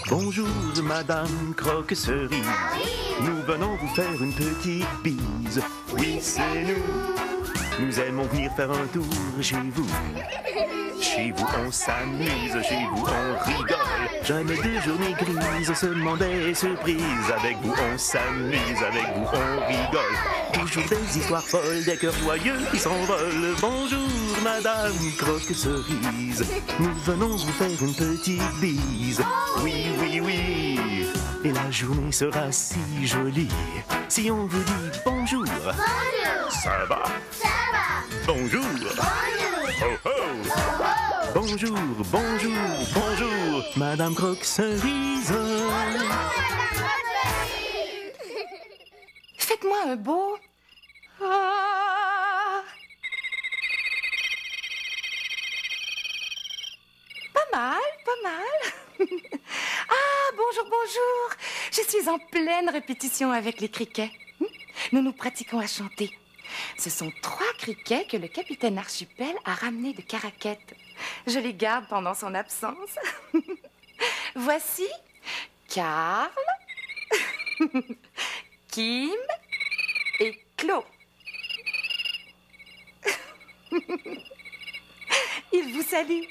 Bonjour, Madame Croque-Cerise. Nous venons vous faire une petite bise. Oui, c'est nous. Nous aimons venir faire un tour chez vous. Chez vous, on s'amuse. Chez vous, on rigole. Jamais de journée grise, seulement des surprises. Avec vous, on s'amuse. Avec vous, on rigole. Toujours des histoires folles, des cœurs joyeux qui s'envolent. Bonjour, Madame Croque-Cerise. Nous venons vous faire une petite bise. Oui, oui, oui. Et la journée sera si jolie si on vous dit bonjour. Bonjour. Ça va? Ça va. Bonjour. Bonjour. Ho, ho. Bonjour, bonjour, bonjour, Madame Croque-Cerise. Faites-moi un beau... Ah. Pas mal, pas mal. Ah, bonjour, bonjour. Je suis en pleine répétition avec les criquets. Nous nous pratiquons à chanter. Ce sont 3 criquets que le capitaine Archipel a ramenés de Caraquette. Je les garde pendant son absence. Voici Karl, Kim et Claude. Ils vous saluent.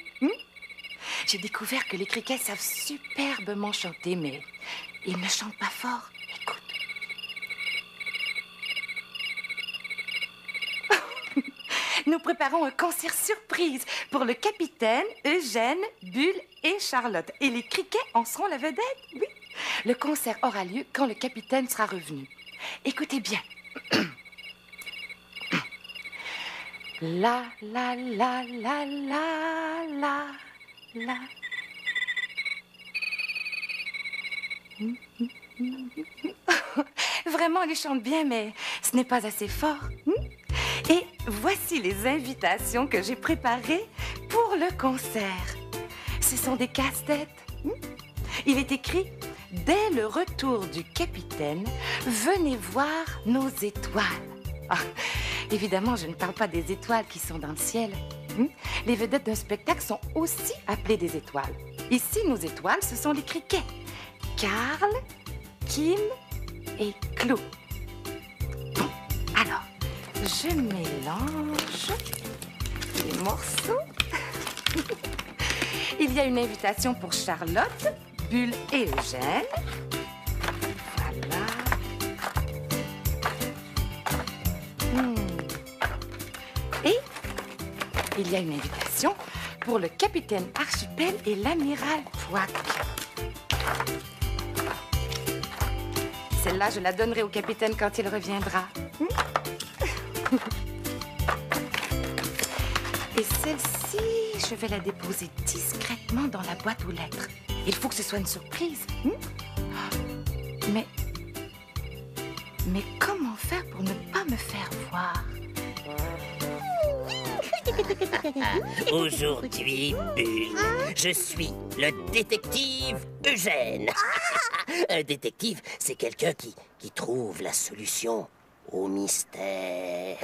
J'ai découvert que les criquets savent superbement chanter, mais ils ne chantent pas fort. Écoute. Nous préparons un concert surprise pour le capitaine, Eugène, Bulle et Charlotte. Et les criquets en seront la vedette, oui. Le concert aura lieu quand le capitaine sera revenu. Écoutez bien. La, la, la, la, la, la, la. Vraiment, ils chantent bien, mais ce n'est pas assez fort. Et voici les invitations que j'ai préparées pour le concert. Ce sont des casse-têtes. Il est écrit « Dès le retour du capitaine, venez voir nos étoiles. » Ah, évidemment, je ne parle pas des étoiles qui sont dans le ciel. Les vedettes d'un spectacle sont aussi appelées des étoiles. Ici, nos étoiles, ce sont les criquets. Karl, Kim et Claude. Bon, alors, je mélange les morceaux. Il y a une invitation pour Charlotte, Bulle et Eugène. Voilà. Et il y a une invitation pour le capitaine Archipel et l'amiral Pouac. Celle-là, je la donnerai au capitaine quand il reviendra. Et celle-ci, je vais la déposer discrètement dans la boîte aux lettres. Il faut que ce soit une surprise. Mais comment faire pour ne pas me faire voir? Aujourd'hui, Bulle, je suis le détective Eugène. Un détective, c'est quelqu'un qui trouve la solution au mystère.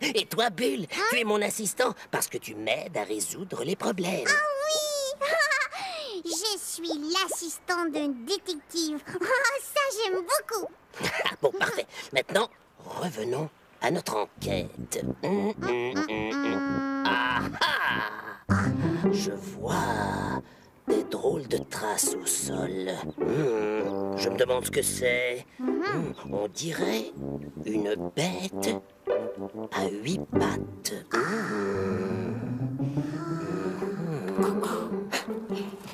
Et toi, Bulle, tu es mon assistant parce que tu m'aides à résoudre les problèmes. Ah oui. Je suis l'assistant d'un détective. Ça, j'aime beaucoup. Bon, parfait. Maintenant, revenons à notre enquête. Ah ah! Je vois des drôles de traces au sol. Je me demande ce que c'est. On dirait une bête à 8 pattes.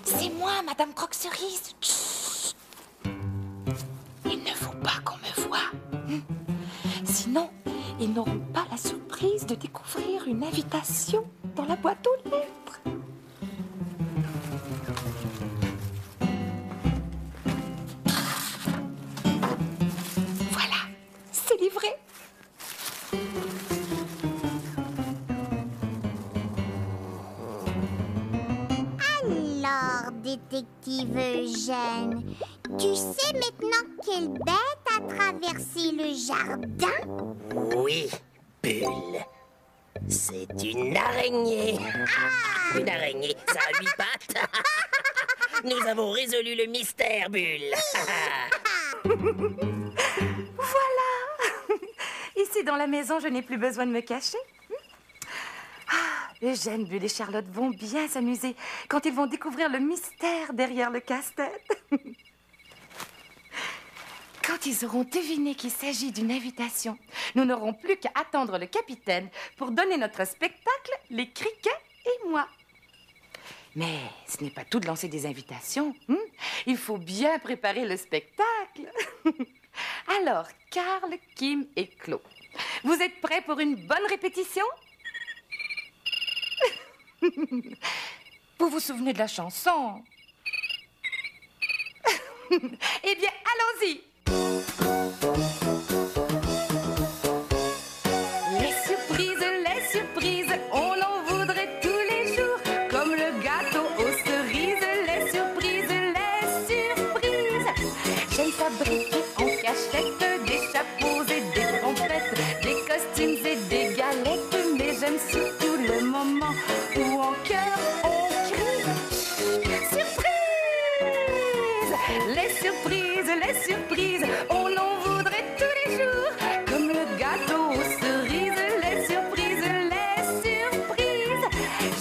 C'est moi, Madame Croque-Cerise. Chut. Il ne faut pas qu'on me voie. Sinon, ils n'auront pas la surprise de découvrir une invitation dans la boîte aux lettres. Voilà, c'est livré. Alors, détective Eugène, tu sais maintenant quelle bête a traversé le jardin? Oui, Bulle. C'est une araignée. Ah, une araignée, ça a 8 pattes. Nous avons résolu le mystère, Bulle. Voilà. Ici, dans la maison, je n'ai plus besoin de me cacher. Eugène, Bulle et Charlotte vont bien s'amuser quand ils vont découvrir le mystère derrière le casse-tête. Quand ils auront deviné qu'il s'agit d'une invitation, nous n'aurons plus qu'à attendre le capitaine pour donner notre spectacle, les criquets et moi. Mais ce n'est pas tout de lancer des invitations. Il faut bien préparer le spectacle. Alors, Karl, Kim et Claude, vous êtes prêts pour une bonne répétition? Vous vous souvenez de la chanson? Eh bien, allons-y! Les surprises, on en voudrait tous les jours. Comme le gâteau aux cerises, les surprises. J'aime fabriquer en cachette des chapeaux et des trompettes, des costumes et des galettes. Mais j'aime surtout le moment où en cœur on crie surprise! Les surprises, on en voudrait tous les jours. Comme le gâteau aux cerises, les surprises.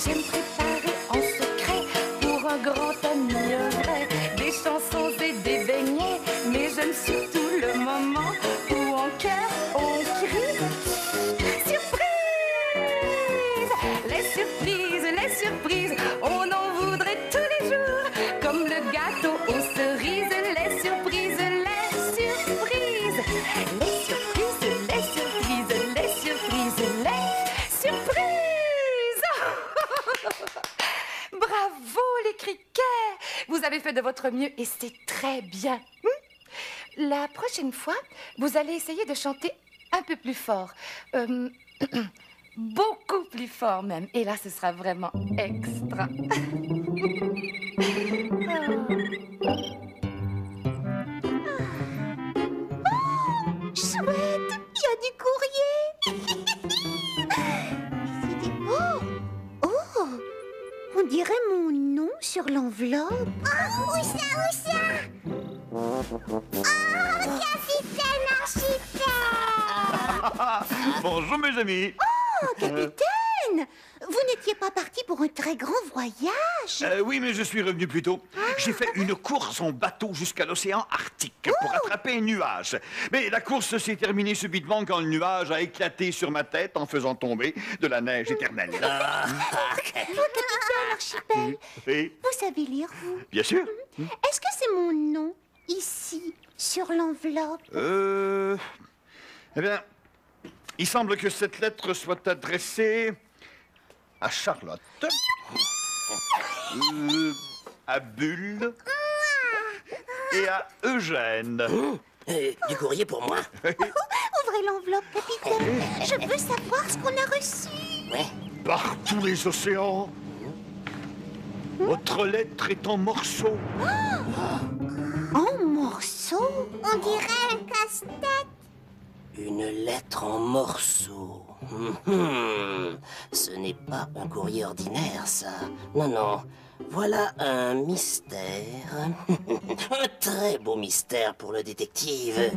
J'aime préparer en secret pour un grand ami vrai des chansons et des beignets. Mais j'aime surtout le moment où en cœur on crie surprise! Les surprises, on en voudrait tous les jours. Comme le gâteau aux cerises, les surprises. Bravo les criquets! Vous avez fait de votre mieux et c'est très bien. La prochaine fois, vous allez essayer de chanter un peu plus fort. Beaucoup plus fort même. Et là, ce sera vraiment extra. Chouette, il y a du courrier. C'est beau. Oh, on dirait mon nom sur l'enveloppe. Oh, où ça? Oh, capitaine Archipel. Bonjour mes amis. Oh, capitaine, vous n'étiez pas parti pour un très grand voyage? Oui, mais je suis revenu plus tôt. J'ai fait une course en bateau jusqu'à l'océan Arctique pour attraper un nuage. Mais la course s'est terminée subitement quand le nuage a éclaté sur ma tête en faisant tomber de la neige éternelle. Capitaine Archipel, Oui, vous savez lire, vous? bien sûr. Est-ce que c'est mon nom, ici, sur l'enveloppe? Eh bien, il semble que cette lettre soit adressée à Charlotte, à Bulle et à Eugène. Du courrier pour moi? Ouvrez l'enveloppe, capitaine. Je veux savoir ce qu'on a reçu. Ouais. Par tous les océans, votre lettre est en morceaux. En morceaux? On dirait un casse-tête. Une lettre en morceaux. Ce n'est pas un courrier ordinaire, ça. Non. Voilà un mystère. Un très beau mystère pour le détective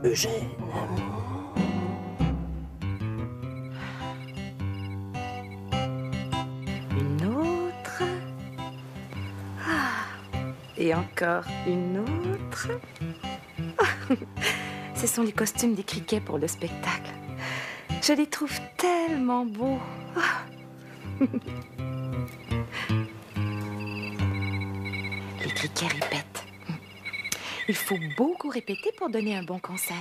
Eugène. Une autre. Et encore une autre. Ce sont les costumes des criquets pour le spectacle. Je les trouve tellement beaux. Les criquets répètent. Il faut beaucoup répéter pour donner un bon concert.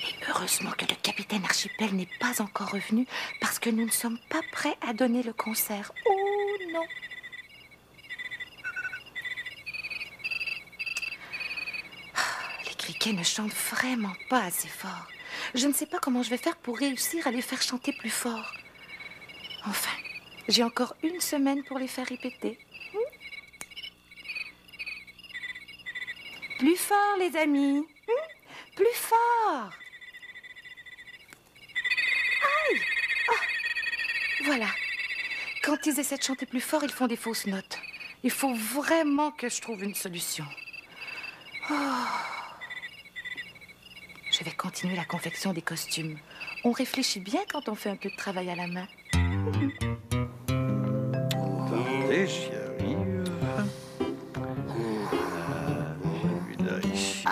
Et heureusement que le capitaine Archipel n'est pas encore revenu parce que nous ne sommes pas prêts à donner le concert. Oh non! Les criquets ne chantent vraiment pas assez fort. Je ne sais pas comment je vais faire pour réussir à les faire chanter plus fort. Enfin, j'ai encore une semaine pour les faire répéter. Plus fort, les amis. Plus plus fort. Aïe! Ah. Voilà. Quand ils essaient de chanter plus fort, ils font des fausses notes. Il faut vraiment que je trouve une solution. Oh. Je vais continuer la confection des costumes. On réfléchit bien quand on fait un peu de travail à la main. Attendez, j'y arrive. Celui-là ici.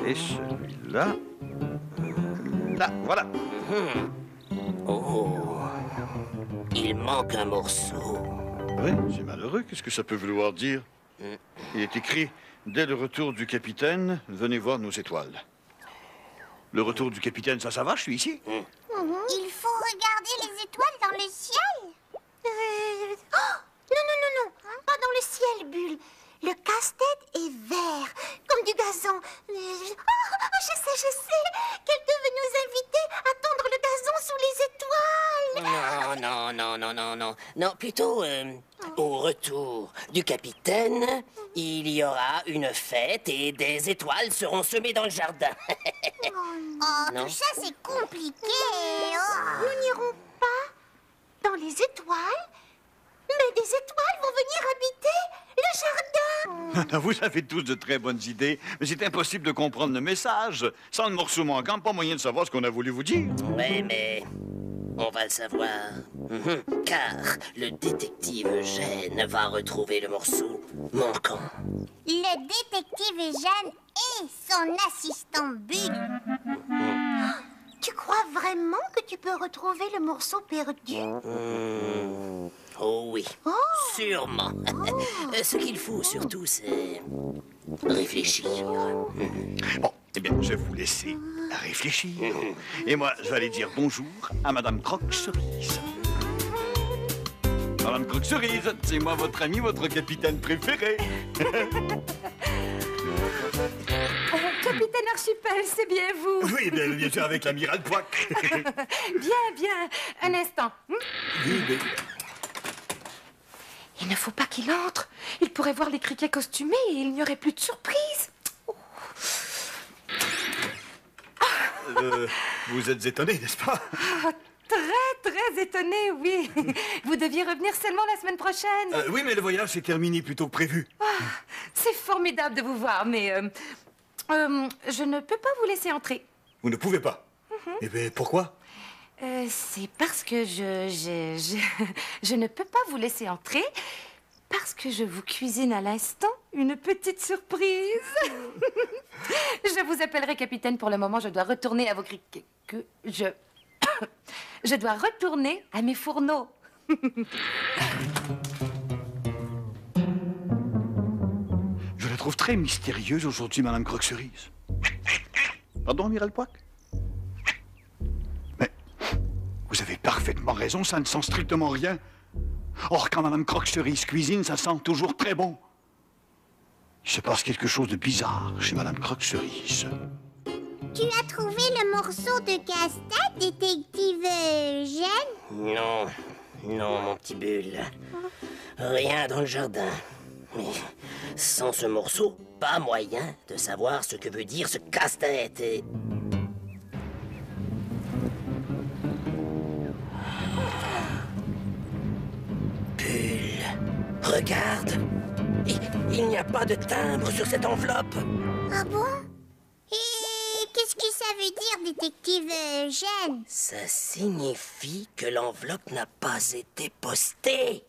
Et celui-là. Là, voilà. Oh, il manque un morceau. Oui, c'est malheureux. Qu'est-ce que ça peut vouloir dire? Il est écrit, dès le retour du capitaine, venez voir nos étoiles. Le retour du capitaine, ça va, je suis ici. Il faut regarder les étoiles dans le ciel. Oh, non, pas dans le ciel, Bulle. Le casse-tête est vert, comme du gazon. Je sais. Quelqu'un veut nous inviter à tondre le gazon sous les étoiles. Non, plutôt au retour du capitaine, il y aura une fête et des étoiles seront semées dans le jardin. Non. Tout ça, c'est compliqué. Nous n'irons pas dans les étoiles, mais des étoiles vont venir habiter le jardin. Vous avez tous de très bonnes idées, mais c'est impossible de comprendre le message. Sans le morceau manquant, pas moyen de savoir ce qu'on a voulu vous dire. Oui, mais on va le savoir. Car le détective Eugène va retrouver le morceau manquant. Le détective Eugène et son assistant Bulle. Tu crois vraiment que tu peux retrouver le morceau perdu? Oh oui, sûrement. Ce qu'il faut surtout, c'est réfléchir. Bon, eh bien, je vais vous laisser réfléchir. Et moi, je vais aller dire bonjour à Madame Croque-Cerise. Madame Croque-Cerise, c'est moi votre ami, votre capitaine préféré. Capitaine Archipel, c'est bien vous. Oui, bien sûr, avec l'amiral Poic. Bien. Un instant. Oui, mais... Il ne faut pas qu'il entre. Il pourrait voir les criquets costumés et il n'y aurait plus de surprise. Vous êtes étonné, n'est-ce pas? Très étonné, oui. Vous deviez revenir seulement la semaine prochaine. Oui, mais le voyage s'est terminé plus tôt que prévu. C'est formidable de vous voir, mais je ne peux pas vous laisser entrer. Vous ne pouvez pas. Eh bien, pourquoi? C'est parce que je ne peux pas vous laisser entrer parce que je vous cuisine à l'instant une petite surprise. Je vous appellerai capitaine. Pour le moment, je dois retourner à vos criquets. Je dois retourner à mes fourneaux. Je la trouve très mystérieuse aujourd'hui, Madame Croque-Cerise. Pardon, amiral Poic? Mais vous avez parfaitement raison, ça ne sent strictement rien. Or, quand Madame Croque-Cerise cuisine, ça sent toujours très bon. Il se passe quelque chose de bizarre chez Madame Croque-Cerise. Tu as trouvé le morceau de casse-tête, détective Eugène? Non, mon petit Bulle. Rien dans le jardin. Mais sans ce morceau, pas moyen de savoir ce que veut dire ce casse-tête. Et... Bulle, regarde. Il n'y a pas de timbre sur cette enveloppe. Ah bon? Et qu'est-ce que ça veut dire, détective Eugène? Ça signifie que l'enveloppe n'a pas été postée.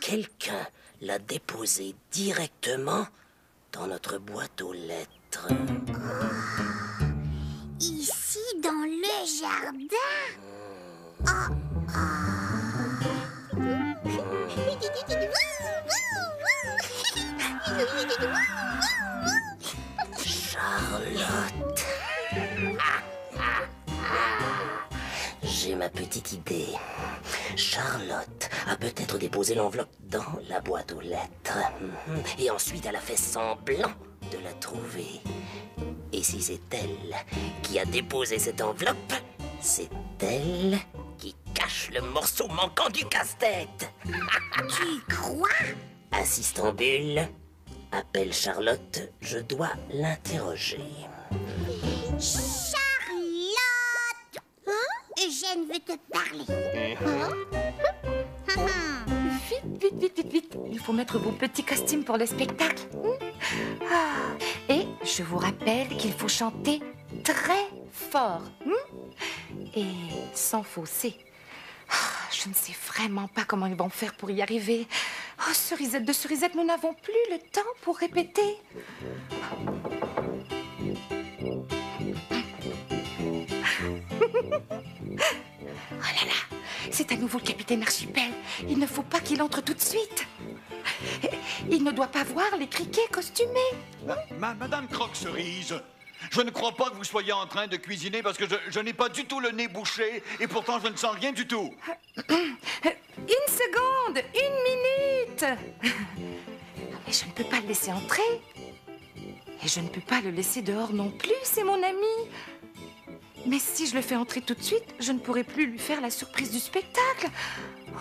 Quelqu'un l'a déposée directement dans notre boîte aux lettres. Ici, dans le jardin? Charlotte. J'ai ma petite idée. Charlotte a peut-être déposé l'enveloppe dans la boîte aux lettres. Et ensuite, elle a fait semblant de la trouver. Et si c'est elle qui a déposé cette enveloppe, c'est elle qui cache le morceau manquant du casse-tête. Tu crois? Assistant Bulle, appelle Charlotte, je dois l'interroger. Charlotte! Eugène veut te parler. Vite, vite, vite, vite, vite. Il faut mettre vos petits costumes pour le spectacle. Et je vous rappelle qu'il faut chanter très fort. Et sans fausser. Je ne sais vraiment pas comment ils vont faire pour y arriver. Oh, cerisette de cerisette, nous n'avons plus le temps pour répéter. Oh là là, c'est à nouveau le capitaine Archipel. Il ne faut pas qu'il entre tout de suite. Il ne doit pas voir les criquets costumés. Madame Croque-Cerise, je ne crois pas que vous soyez en train de cuisiner parce que je n'ai pas du tout le nez bouché et pourtant je ne sens rien du tout. Une seconde, 1 minute. Mais je ne peux pas le laisser entrer. Et je ne peux pas le laisser dehors non plus, c'est mon ami. Mais si je le fais entrer tout de suite, je ne pourrai plus lui faire la surprise du spectacle.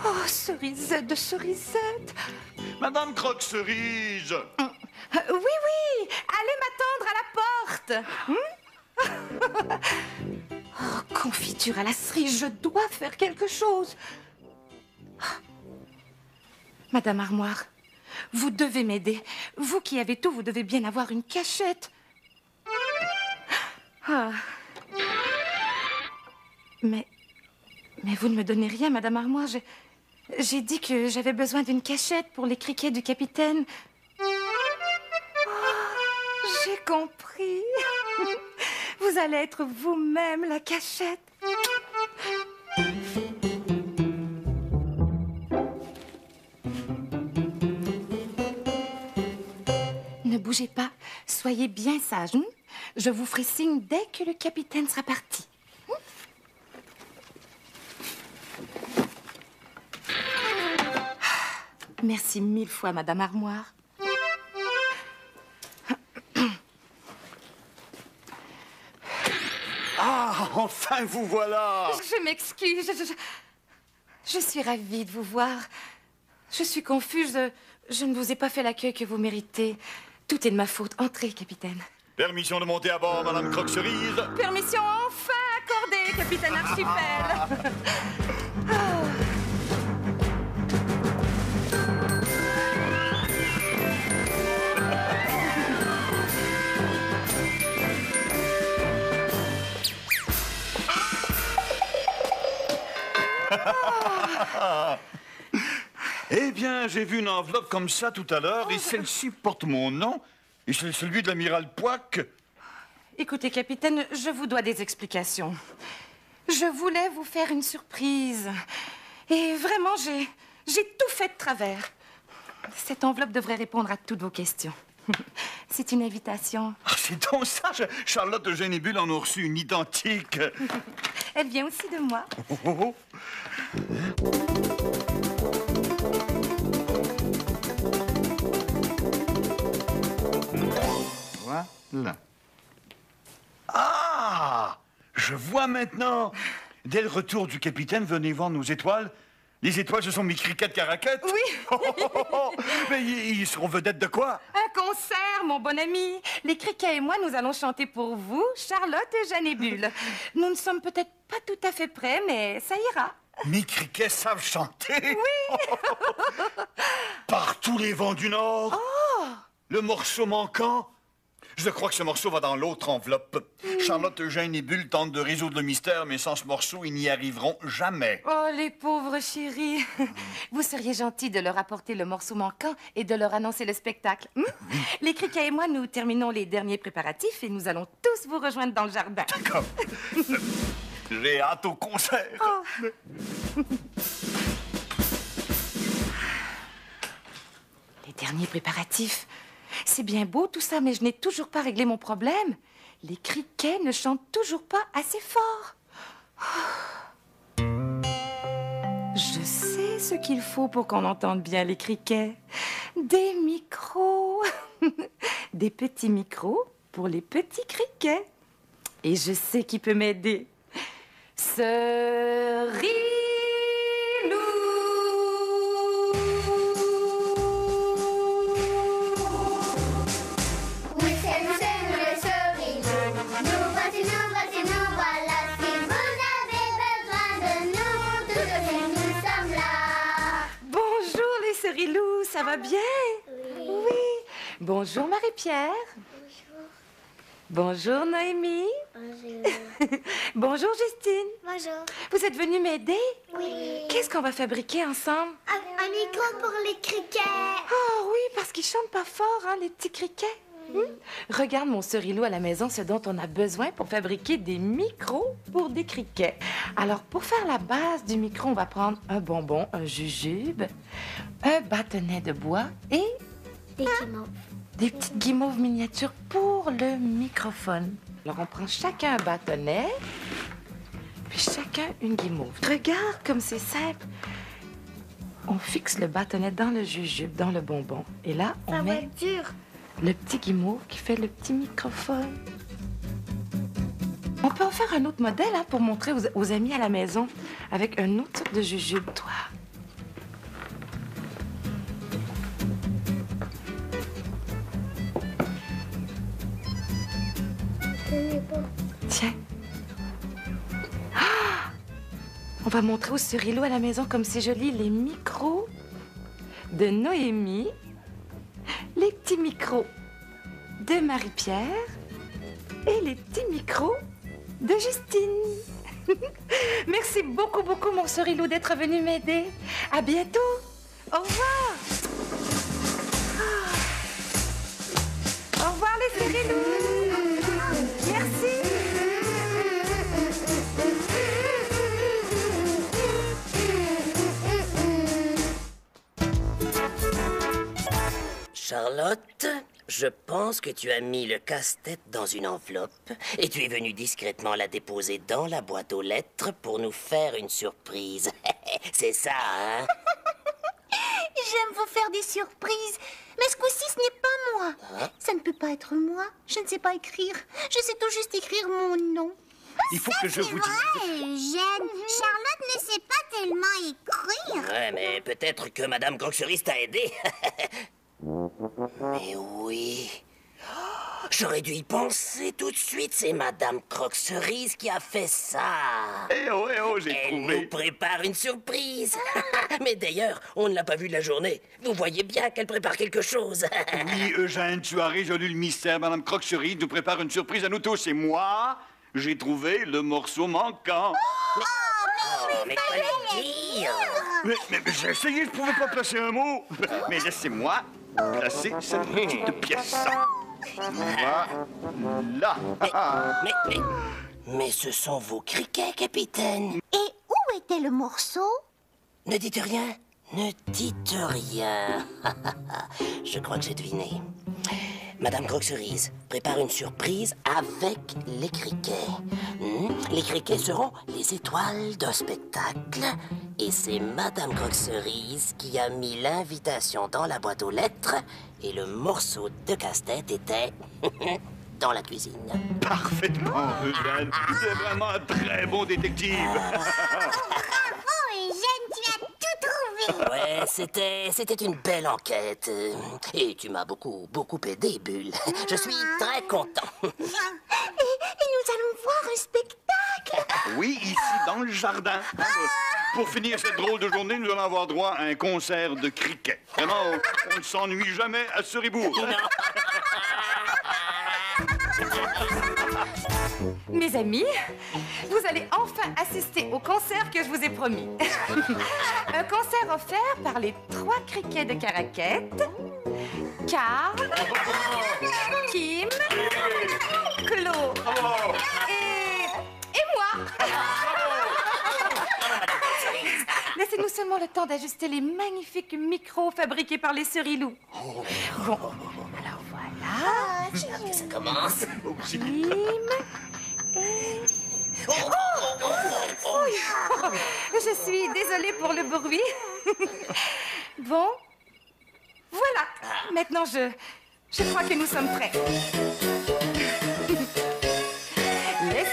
Oh, cerisette de cerisette. Madame Croque-Cerise. Oui, oui, allez m'attendre à la porte. Oh, confiture à la cerise, je dois faire quelque chose. Madame Armoire, vous devez m'aider. Vous qui avez tout, vous devez bien avoir une cachette. Mais vous ne me donnez rien, Madame Armoire. J'ai dit que j'avais besoin d'une cachette pour les criquets du capitaine. J'ai compris. Vous allez être vous-même la cachette. Ne bougez pas. Soyez bien sage. Je vous ferai signe dès que le capitaine sera parti. Merci 1000 fois, Madame Armoire. Ah, enfin vous voilà. Je m'excuse. Je suis ravie de vous voir. Je suis confuse. Je ne vous ai pas fait l'accueil que vous méritez. Tout est de ma faute. Entrez, capitaine. Permission de monter à bord, Madame Croque-Cerise. Permission enfin accordée, capitaine Archipel. Eh bien, j'ai vu une enveloppe comme ça tout à l'heure, et celle-ci porte mon nom, et c'est celui de l'amiral Pouac. Écoutez, capitaine, je vous dois des explications. Je voulais vous faire une surprise. Et vraiment, j'ai tout fait de travers. Cette enveloppe devrait répondre à toutes vos questions. C'est une invitation. Ah, c'est donc ça, Charlotte Eugène et Bulle en ont reçu une identique. Elle vient aussi de moi. Oh. Voilà. Ah! Je vois maintenant. Dès le retour du capitaine, venez voir nos étoiles. Les étoiles, ce sont mes criquets caraquettes. Oui. Mais ils seront vedettes de quoi? Un concert, mon bon ami. Les criquets et moi, nous allons chanter pour vous, Charlotte, Eugène et Bulle. Nous ne sommes peut-être pas tout à fait prêts, mais ça ira. Mes criquets savent chanter? Oui. Par tous les vents du Nord. Oh. Le morceau manquant. Je crois que ce morceau va dans l'autre enveloppe. Charlotte, Eugène et Bulle tentent de résoudre le mystère, mais sans ce morceau, ils n'y arriveront jamais. Oh, les pauvres chéris. Vous seriez gentil de leur apporter le morceau manquant et de leur annoncer le spectacle. Les criquets et moi, nous terminons les derniers préparatifs et nous allons tous vous rejoindre dans le jardin. D'accord. J'ai hâte au concert. Oh. Les derniers préparatifs. C'est bien beau tout ça, mais je n'ai toujours pas réglé mon problème. Les criquets ne chantent toujours pas assez fort. Je sais ce qu'il faut pour qu'on entende bien les criquets. Des micros. Des petits micros pour les petits criquets. Et je sais qui peut m'aider. Cerise. ça va bien? Oui. Bonjour, Marie-Pierre. Bonjour, Noémie. Bonjour. Bonjour, Justine. Bonjour. Vous êtes venue m'aider? Oui. Qu'est-ce qu'on va fabriquer ensemble? Un micro pour les criquets. Oh oui, parce qu'ils chantent pas fort, hein, les petits criquets. Regarde, mon Cerilou, à la maison, ce dont on a besoin pour fabriquer des micros pour des criquets. Alors, pour faire la base du micro, on va prendre un bonbon, un jujube, un bâtonnet de bois et Des guimauves. des petites guimauves miniatures pour le microphone. Alors, on prend chacun un bâtonnet, puis chacun une guimauve. Regarde comme c'est simple. On fixe le bâtonnet dans le jujube, dans le bonbon. Et là, on Ça va met être dur. le petit guimauve qui fait le petit microphone. On peut en faire un autre modèle hein, pour montrer aux amis à la maison avec un autre type de jujube, toi. Tiens. Ah! On va montrer au Cerilou à la maison comme c'est joli les micros de Noémie, les petits micros de Marie-Pierre et les petits micros de Justine. Merci beaucoup, beaucoup, mon Cerilou, d'être venu m'aider. À bientôt. Au revoir. Au revoir, les Cerilous. Merci. Charlotte, je pense que tu as mis le casse-tête dans une enveloppe et tu es venue discrètement la déposer dans la boîte aux lettres pour nous faire une surprise. C'est ça, hein? J'aime vous faire des surprises. Mais ce coup-ci, ce n'est pas moi. Ça ne peut pas être moi. Je ne sais pas écrire. Je sais tout juste écrire mon nom. Il faut que je vous dise... Eugène. Charlotte ne sait pas tellement écrire. Ouais, mais peut-être que Madame Croque-Cerise t'a aidé. Mais oui. Oh, j'aurais dû y penser tout de suite. C'est Madame Croque-Cerise qui a fait ça. Eh oh, j'ai Elle trouvé. nous prépare une surprise. Mais d'ailleurs, on ne l'a pas vue de la journée. Vous voyez bien qu'elle prépare quelque chose. Oui, Eugène, tu as résolu le mystère. Madame Croque-Cerise nous prépare une surprise à nous tous. Et moi, j'ai trouvé le morceau manquant. Oh, mais fallait le dire. Mais j'ai essayé, je pouvais pas placer un mot. Mais laissez-moi placer cette petite pièce. Voilà. Mais ce sont vos criquets, capitaine. Et où était le morceau? Ne dites rien. Ne dites rien. Je crois que j'ai deviné. Madame Croque-Cerise prépare une surprise avec les criquets. Les criquets seront les étoiles d'un spectacle. Et c'est Madame Croque-Cerise qui a mis l'invitation dans la boîte aux lettres. Et le morceau de casse-tête était dans la cuisine. Parfaitement, Eugène. Tu es vraiment un très bon détective. Oh, Eugène, tu as tout trouvé. Ouais, c'était une belle enquête. Et tu m'as beaucoup aidé, Bulle. Je suis très content. Et nous allons voir un spectacle. Oui, ici, dans le jardin. Pour finir cette drôle de journée, nous allons avoir droit à un concert de cricket. Vraiment, on ne s'ennuie jamais à Ceribourg. Mes amis, vous allez enfin assister au concert que je vous ai promis. Un concert offert par les 3 criquets de Caraquette, Carl, Kim, Claude et moi. Laissez-nous seulement le temps d'ajuster les magnifiques micros fabriqués par les Cerilous. Bon, alors voilà. J'ai hâte que ça commence. Kim et... Je suis désolée pour le bruit. Bon, voilà. Maintenant, je crois que nous sommes prêts. Les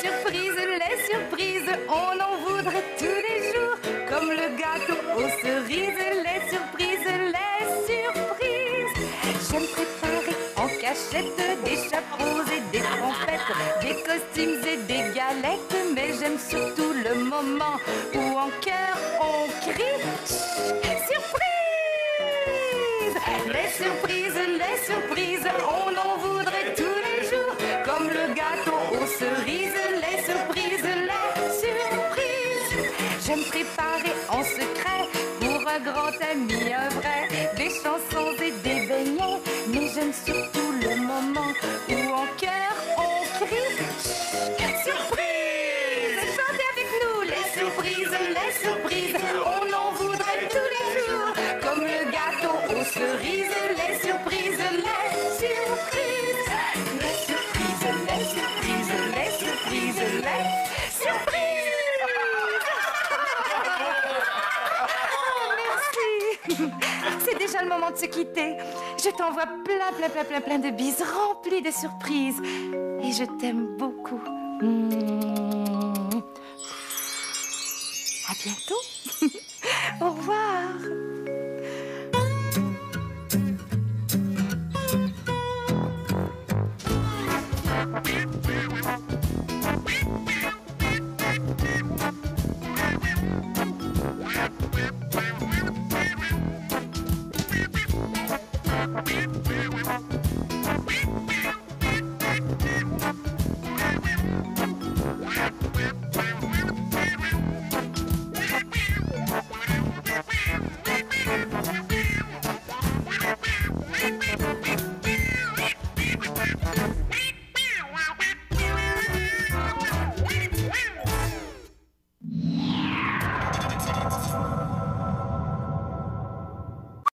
surprises, on en voudrait tous les jours. Comme le gâteau aux cerises, les surprises. J'aime préparer en cachette des chapeaux et des trompettes, des costumes et des galettes. Mais j'aime surtout le moment où en chœur on crie surprise. les surprises, on en voudrait tous les jours. Comme le gâteau aux cerises, les surprises. J'aime préparer en secret pour un grand ami, un vrai, des chansons et des beignets. Mais j'aime surtout le moment où en cœur on crie surprise. Chantez avec nous, les surprises, on en voudrait tous les jours. Comme le gâteau aux cerises, les surprises, C'est déjà le moment de se quitter. Je t'envoie plein de bises remplies de surprises. Et je t'aime beaucoup. À bientôt. Au revoir.